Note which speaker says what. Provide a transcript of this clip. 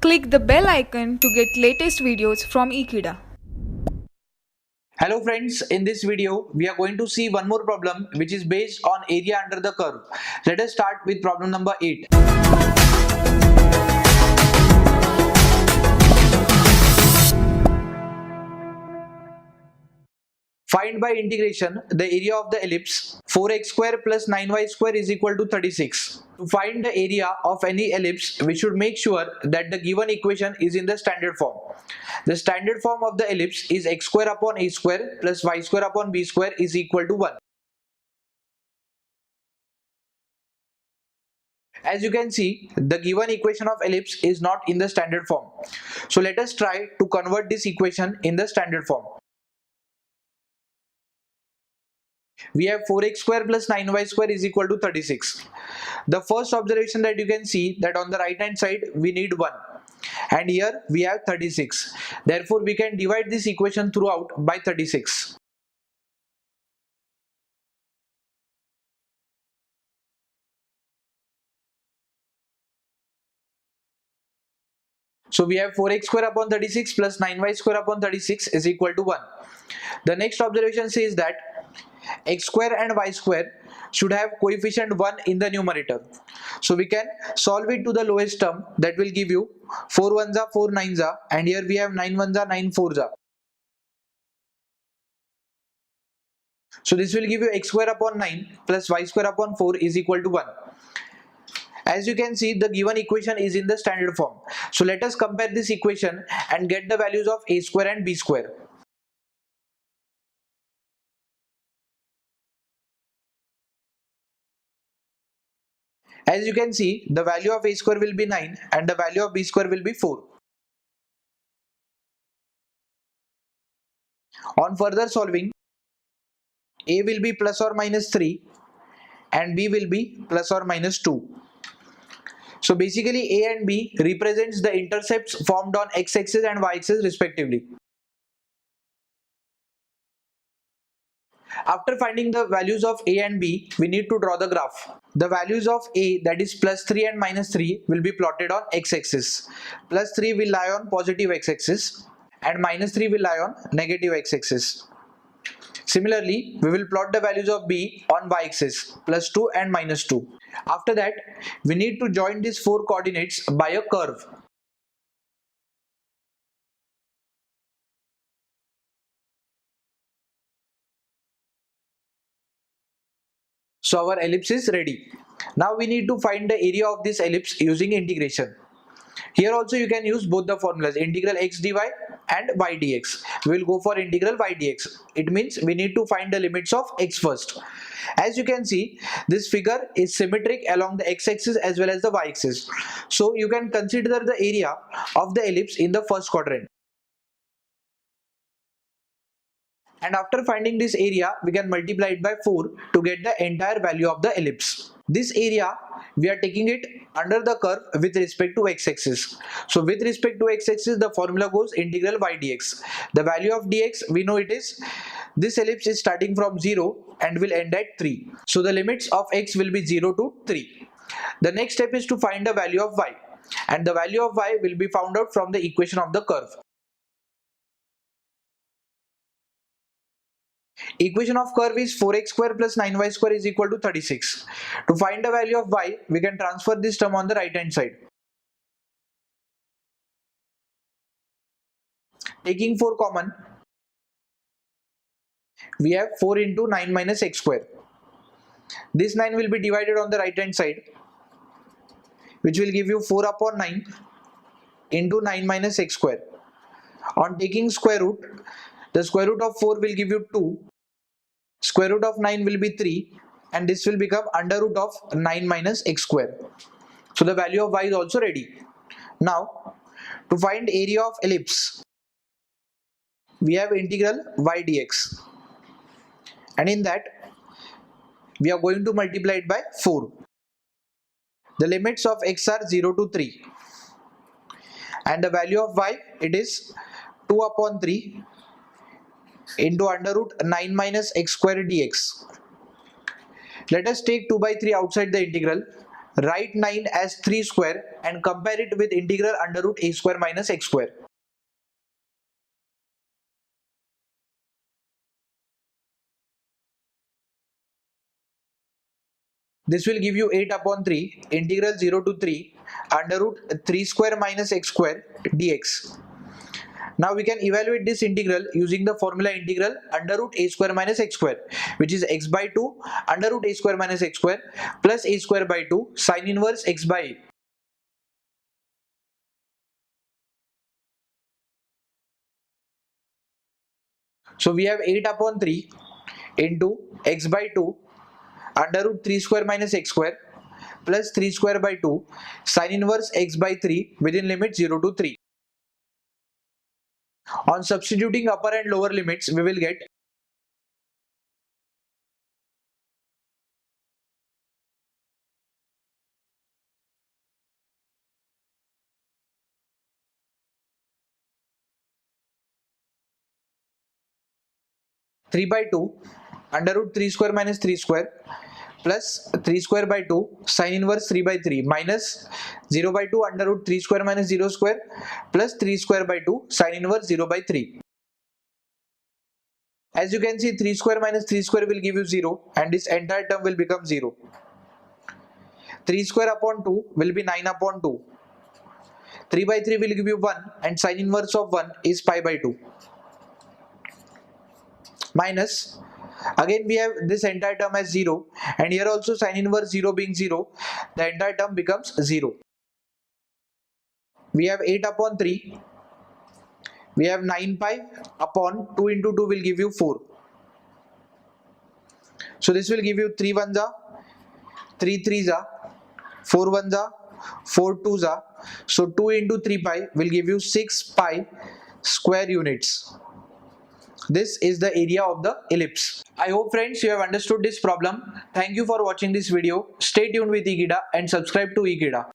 Speaker 1: Click the bell icon to get latest videos from Ekeeda.
Speaker 2: Hello friends, in this video we are going to see one more problem which is based on area under the curve. Let us start with problem number 8. Find by integration the area of the ellipse 4x square plus 9y square is equal to 36. To find the area of any ellipse, we should make sure that the given equation is in the standard form. The standard form of the ellipse is x square upon a square plus y square upon b square is equal to 1. As you can see, the given equation of ellipse is not in the standard form. So let us try to convert this equation in the standard form. We have 4x square plus 9y square is equal to 36. The first observation that you can see that on the right hand side we need 1 and here we have 36. Therefore we can divide this equation throughout by 36. So we have 4x square upon 36 plus 9y square upon 36 is equal to 1. The next observation says that x square and y square should have coefficient 1 in the numerator. So we can solve it to the lowest term, that will give you 4 ones are 4 nines are, and here we have 9 ones are 9 fours are. So this will give you x square upon 9 plus y square upon 4 is equal to 1. As you can see, the given equation is in the standard form. So let us compare this equation and get the values of a square and b square. As you can see, the value of a square will be 9 and the value of b square will be 4. On further solving, a will be plus or minus 3 and b will be plus or minus 2. So basically a and b represents the intercepts formed on x-axis and y-axis respectively. After finding the values of a and b, we need to draw the graph. The values of a, that is plus 3 and minus 3, will be plotted on x-axis. Plus 3 will lie on positive x-axis and minus 3 will lie on negative x-axis. Similarly, we will plot the values of b on y-axis, plus 2 and minus 2. After that, we need to join these four coordinates by a curve. So our ellipse is ready. Now we need to find the area of this ellipse using integration. Here also you can use both the formulas, integral x dy and y dx. We will go for integral y dx. It means we need to find the limits of x first. As you can see, this figure is symmetric along the x-axis as well as the y-axis. So you can consider the area of the ellipse in the first quadrant. And after finding this area, we can multiply it by 4 to get the entire value of the ellipse. This area, we are taking it under the curve with respect to x-axis. So with respect to x-axis, the formula goes integral y dx. The value of dx, we know it is, this ellipse is starting from 0 and will end at 3. So the limits of x will be 0 to 3. The next step is to find the value of y. And the value of y will be found out from the equation of the curve. Equation of curve is 4x square plus 9y square is equal to 36. To find the value of y, we can transfer this term on the right hand side. Taking 4 common, we have 4 into 9 minus x square. This 9 will be divided on the right hand side, which will give you 4 upon 9 into 9 minus x square. On taking square root, the square root of 4 will give you 2. Square root of 9 will be 3 and this will become under root of 9 minus x square. So the value of y is also ready. Now to find area of ellipse, we have integral y dx, and in that we are going to multiply it by 4. The limits of x are 0 to 3 and the value of y, it is 2 upon 3 into under root 9 minus x square dx. Let us take 2 by 3 outside the integral. write 9 as 3 square and compare it with integral under root a square minus x square. This will give you 8 upon 3 integral 0 to 3 under root 3 square minus x square dx. Now we can evaluate this integral using the formula integral under root a square minus x square, which is x by 2 under root a square minus x square plus a square by 2 sine inverse x by a. So we have 8 upon 3 into x by 2 under root 3 square minus x square plus 3 square by 2 sine inverse x by 3 within limit 0 to 3. On substituting upper and lower limits, we will get 3 by 2 under root 3 square minus 3 square plus 3 square by 2 sine inverse 3 by 3 minus 0 by 2 under root 3 square minus 0 square plus 3 square by 2 sine inverse 0 by 3. As you can see, 3 square minus 3 square will give you 0 and this entire term will become 0. 3 square upon 2 will be 9 upon 2. 3 by 3 will give you 1 and sine inverse of 1 is pi by 2. Minus, again we have this entire term as 0 and here also sine inverse 0 being 0, the entire term becomes 0. We have 8 upon 3, we have 9 pi upon 2 into 2 will give you 4. So this will give you 3 ones are, 3 threes are, 4 ones are, 4 twos are. So 2 into 3 pi will give you 6 pi square units. This is the area of the ellipse. I hope friends you have understood this problem. Thank you for watching this video. Stay tuned with Ekeeda and subscribe to Ekeeda.